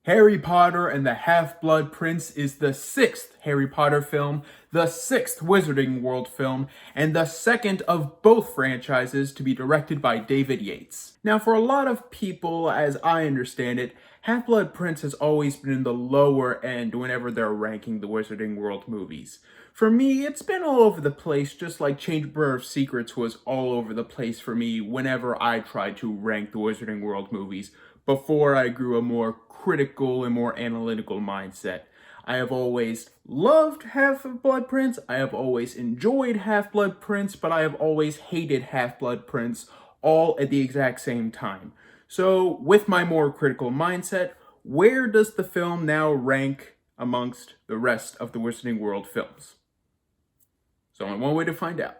Harry Potter and the Half-Blood Prince is the sixth Harry Potter film, the sixth Wizarding World film, and the second of both franchises to be directed by David Yates. Now, for a lot of people, as I understand it, Half-Blood Prince has always been in the lower end whenever they're ranking the Wizarding World movies. For me, it's been all over the place, just like Chamber of Secrets was all over the place for me whenever I tried to rank the Wizarding World movies, before I grew a more critical and more analytical mindset. I have always loved Half-Blood Prince, I have always enjoyed Half-Blood Prince, but I have always hated Half-Blood Prince all at the exact same time. So, with my more critical mindset, where does the film now rank amongst the rest of the Wizarding World films? So, only one way to find out.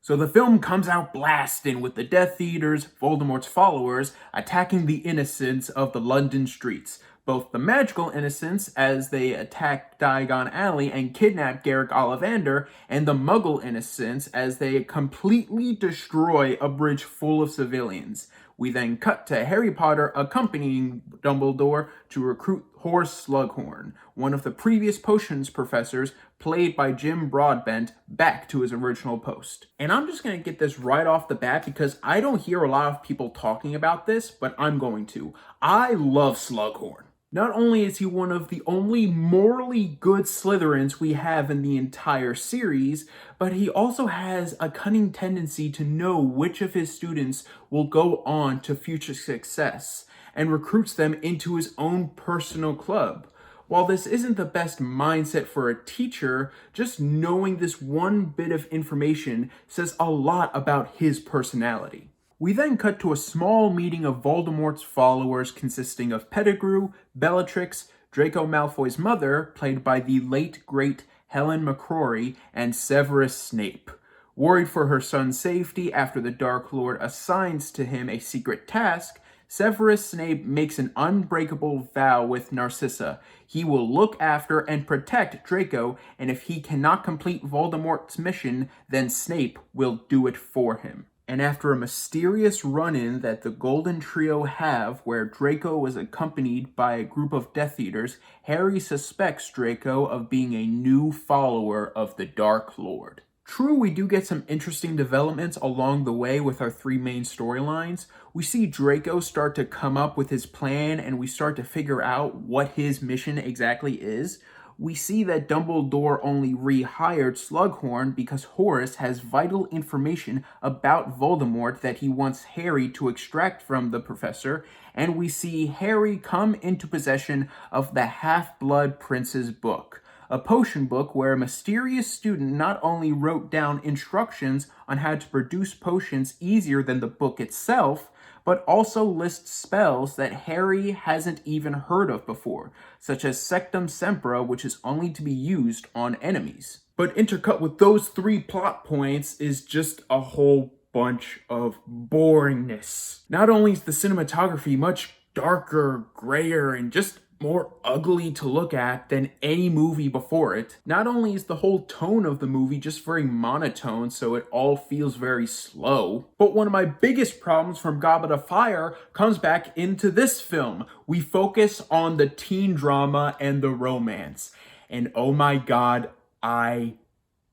So the film comes out blasting with the Death Eaters, Voldemort's followers, attacking the innocents of the London streets. Both the magical innocents, as they attack Diagon Alley and kidnap Garrick Ollivander, and the Muggle innocents, as they completely destroy a bridge full of civilians. We then cut to Harry Potter accompanying Dumbledore to recruit Horace Slughorn, one of the previous potions professors, played by Jim Broadbent, back to his original post. And I'm just going to get this right off the bat because I don't hear a lot of people talking about this, but I'm going to. I love Slughorn. Not only is he one of the only morally good Slytherins we have in the entire series, but he also has a cunning tendency to know which of his students will go on to future success, and recruits them into his own personal club. While this isn't the best mindset for a teacher, just knowing this one bit of information says a lot about his personality. We then cut to a small meeting of Voldemort's followers consisting of Pettigrew, Bellatrix, Draco Malfoy's mother, played by the late, great Helen McCrory, and Severus Snape. Worried for her son's safety after the Dark Lord assigns to him a secret task, Severus Snape makes an unbreakable vow with Narcissa. He will look after and protect Draco, and if he cannot complete Voldemort's mission, then Snape will do it for him. And after a mysterious run-in that the Golden Trio have, where Draco was accompanied by a group of Death Eaters, Harry suspects Draco of being a new follower of the Dark Lord. True, we do get some interesting developments along the way with our three main storylines. We see Draco start to come up with his plan, and we start to figure out what his mission exactly is. We see that Dumbledore only rehired Slughorn because Horace has vital information about Voldemort that he wants Harry to extract from the professor, and we see Harry come into possession of the Half-Blood Prince's book, a potion book where a mysterious student not only wrote down instructions on how to produce potions easier than the book itself, but also lists spells that Harry hasn't even heard of before, such as Sectum Sempra, which is only to be used on enemies. But intercut with those three plot points is just a whole bunch of boringness. Not only is the cinematography much darker, grayer, and just more ugly to look at than any movie before it. Not only is the whole tone of the movie just very monotone, so it all feels very slow, but one of my biggest problems from Goblet of Fire comes back into this film. We focus on the teen drama and the romance. And oh my god, I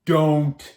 don't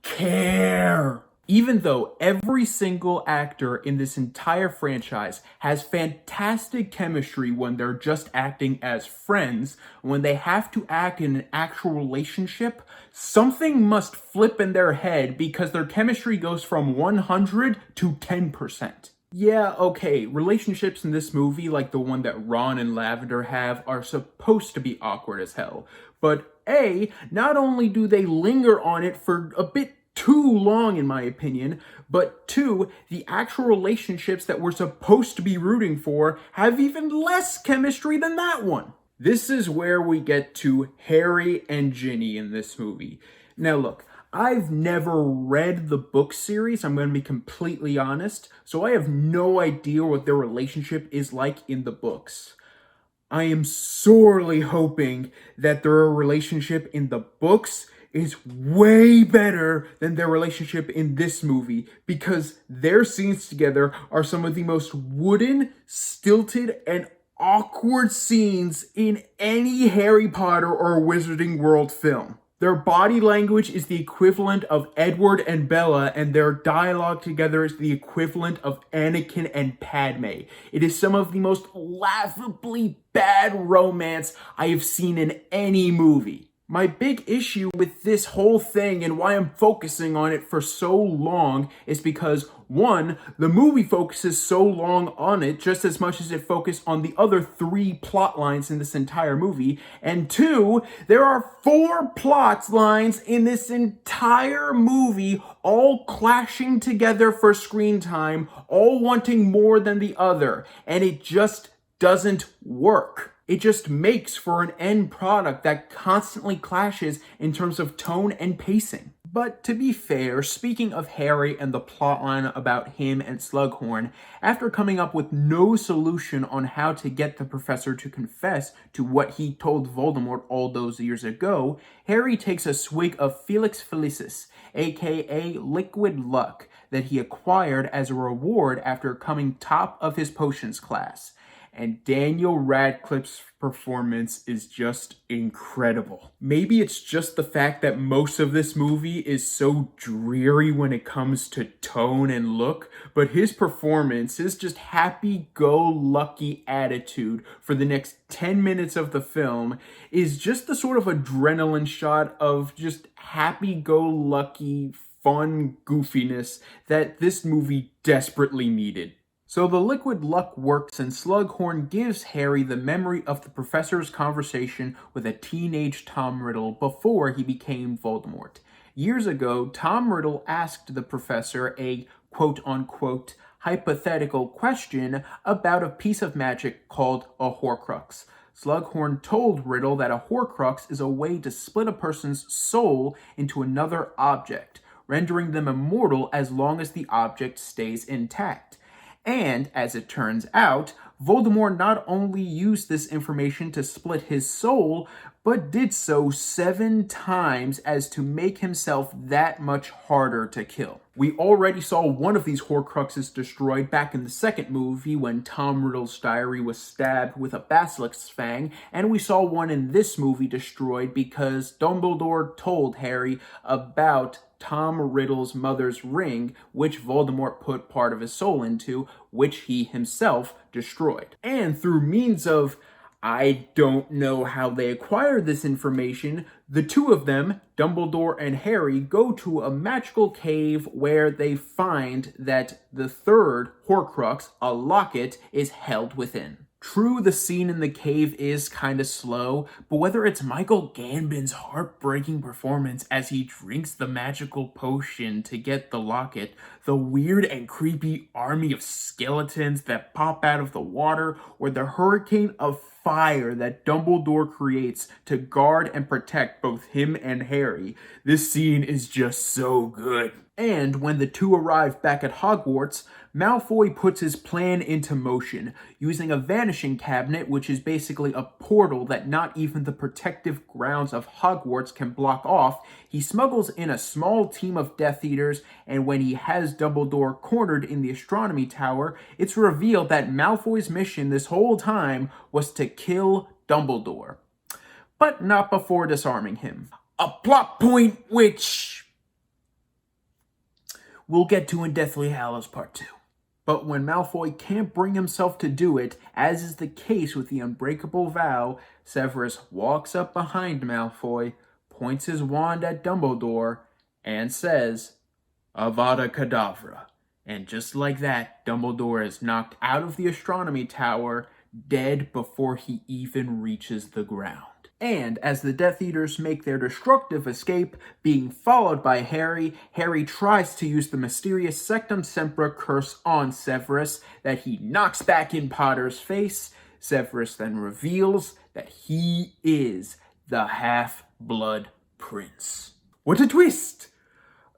care. Even though every single actor in this entire franchise has fantastic chemistry when they're just acting as friends, when they have to act in an actual relationship, something must flip in their head because their chemistry goes from 100 to 10%. Yeah, okay, relationships in this movie, like the one that Ron and Lavender have, are supposed to be awkward as hell. But A, not only do they linger on it for a bit too long, in my opinion, but two, the actual relationships that we're supposed to be rooting for have even less chemistry than that one. This is where we get to Harry and Ginny in this movie. Now look, I've never read the book series, I'm going to be completely honest, so I have no idea what their relationship is like in the books. I am sorely hoping that their relationship in the books is way better than their relationship in this movie, because their scenes together are some of the most wooden, stilted, and awkward scenes in any Harry Potter or Wizarding World film. Their body language is the equivalent of Edward and Bella, and their dialogue together is the equivalent of Anakin and Padme. It is some of the most laughably bad romance I have seen in any movie. My big issue with this whole thing and why I'm focusing on it for so long is because, one, the movie focuses so long on it just as much as it focused on the other 3 plot lines in this entire movie, and two, there are 4 plot lines in this entire movie all clashing together for screen time, all wanting more than the other, and it just doesn't work. It just makes for an end product that constantly clashes in terms of tone and pacing. But to be fair, speaking of Harry and the plotline about him and Slughorn, after coming up with no solution on how to get the professor to confess to what he told Voldemort all those years ago, Harry takes a swig of Felix Felicis, aka liquid luck, that he acquired as a reward after coming top of his potions class. And Daniel Radcliffe's performance is just incredible. Maybe it's just the fact that most of this movie is so dreary when it comes to tone and look, but his performance, his just happy-go-lucky attitude for the next 10 minutes of the film is just the sort of adrenaline shot of just happy-go-lucky, fun goofiness that this movie desperately needed. So the liquid luck works and Slughorn gives Harry the memory of the professor's conversation with a teenage Tom Riddle before he became Voldemort. Years ago, Tom Riddle asked the professor a quote-unquote hypothetical question about a piece of magic called a Horcrux. Slughorn told Riddle that a Horcrux is a way to split a person's soul into another object, rendering them immortal as long as the object stays intact. And, as it turns out, Voldemort not only used this information to split his soul, but did so 7 times as to make himself that much harder to kill. We already saw one of these Horcruxes destroyed back in the second movie when Tom Riddle's diary was stabbed with a basilisk's fang, and we saw one in this movie destroyed because Dumbledore told Harry about Tom Riddle's mother's ring, which Voldemort put part of his soul into, which he himself destroyed. And through means of, I don't know how they acquired this information, the two of them, Dumbledore and Harry, go to a magical cave where they find that the third Horcrux, a locket, is held within. True, the scene in the cave is kind of slow, but whether it's Michael Gambon's heartbreaking performance as he drinks the magical potion to get the locket, the weird and creepy army of skeletons that pop out of the water, or the hurricane of fire that Dumbledore creates to guard and protect both him and Harry, this scene is just so good. And when the two arrive back at Hogwarts, Malfoy puts his plan into motion, using a vanishing cabinet, which is basically a portal that not even the protective grounds of Hogwarts can block off. He smuggles in a small team of Death Eaters, and when he has Dumbledore cornered in the Astronomy Tower, it's revealed that Malfoy's mission this whole time was to kill Dumbledore. But not before disarming him. A plot point which we'll get to in Deathly Hallows Part 2. But when Malfoy can't bring himself to do it, as is the case with the Unbreakable Vow, Severus walks up behind Malfoy, points his wand at Dumbledore, and says, Avada Kedavra. And just like that, Dumbledore is knocked out of the Astronomy Tower, dead before he even reaches the ground. And as the Death Eaters make their destructive escape, being followed by Harry, Harry tries to use the mysterious Sectum Sempra curse on Severus that he knocks back in Potter's face. Severus then reveals that he is the Half-Blood Prince. What a twist!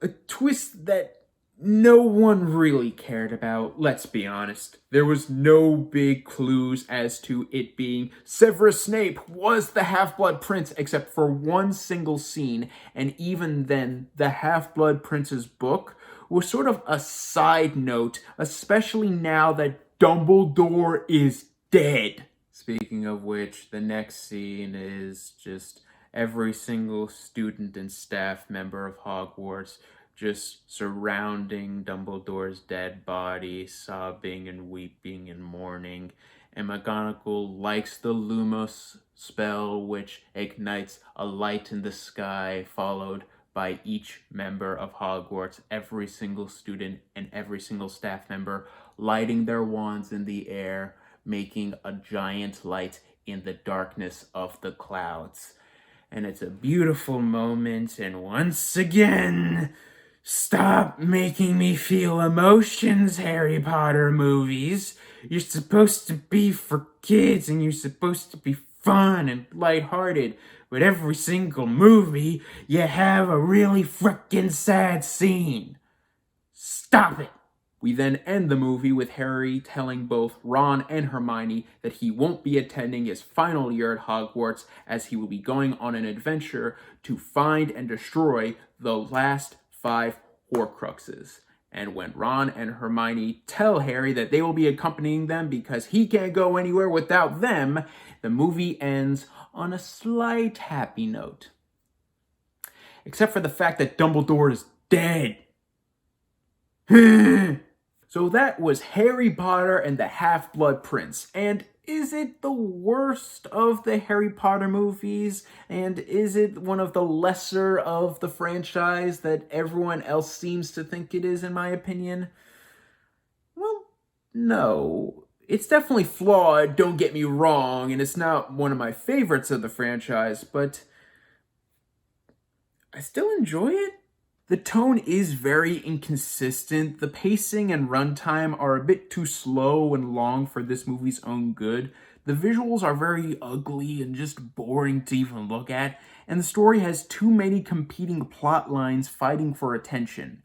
A twist that no one really cared about, let's be honest. There was no big clues as to it being Severus Snape was the Half-Blood Prince except for one single scene, and even then, the Half-Blood Prince's book was sort of a side note, especially now that Dumbledore is dead. Speaking of which, the next scene is just every single student and staff member of Hogwarts just surrounding Dumbledore's dead body, sobbing and weeping and mourning. And McGonagall likes the Lumos spell, which ignites a light in the sky, followed by each member of Hogwarts, every single student and every single staff member lighting their wands in the air, making a giant light in the darkness of the clouds. And it's a beautiful moment, and once again, stop making me feel emotions, Harry Potter movies. You're supposed to be for kids, and you're supposed to be fun and lighthearted. But every single movie, you have a really frickin' sad scene. Stop it! We then end the movie with Harry telling both Ron and Hermione that he won't be attending his final year at Hogwarts, as he will be going on an adventure to find and destroy the last 5 Horcruxes. And when Ron and Hermione tell Harry that they will be accompanying them because he can't go anywhere without them, the movie ends on a slight happy note. Except for the fact that Dumbledore is dead. So that was Harry Potter and the Half-Blood Prince. And is it the worst of the Harry Potter movies? And is it one of the lesser of the franchise that everyone else seems to think it is, in my opinion? Well, no. It's definitely flawed, don't get me wrong, and it's not one of my favorites of the franchise, but I still enjoy it. The tone is very inconsistent. The pacing and runtime are a bit too slow and long for this movie's own good. The visuals are very ugly and just boring to even look at, and the story has too many competing plot lines fighting for attention.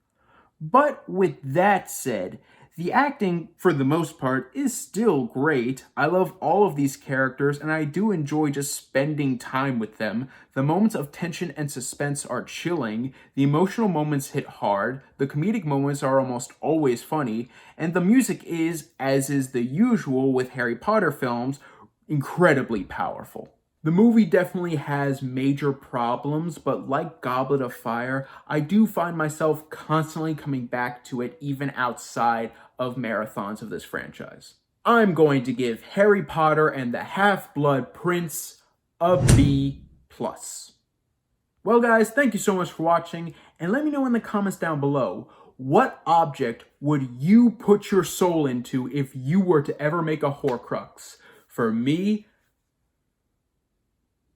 But with that said, the acting, for the most part, is still great. I love all of these characters, and I do enjoy just spending time with them. The moments of tension and suspense are chilling, the emotional moments hit hard, the comedic moments are almost always funny, and the music is, as is the usual with Harry Potter films, incredibly powerful. The movie definitely has major problems, but like Goblet of Fire, I do find myself constantly coming back to it even outside of marathons of this franchise. I'm going to give Harry Potter and the Half-Blood Prince a B+. Well guys, thank you so much for watching, and let me know in the comments down below, what object would you put your soul into if you were to ever make a Horcrux? For me,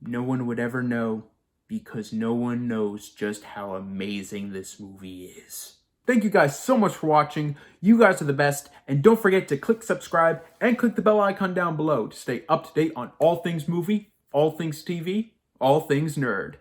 no one would ever know, because no one knows just how amazing this movie is. Thank you guys so much for watching. You guys are the best, and don't forget to click subscribe and click the bell icon down below to stay up to date on all things movie, all things TV, all things nerd.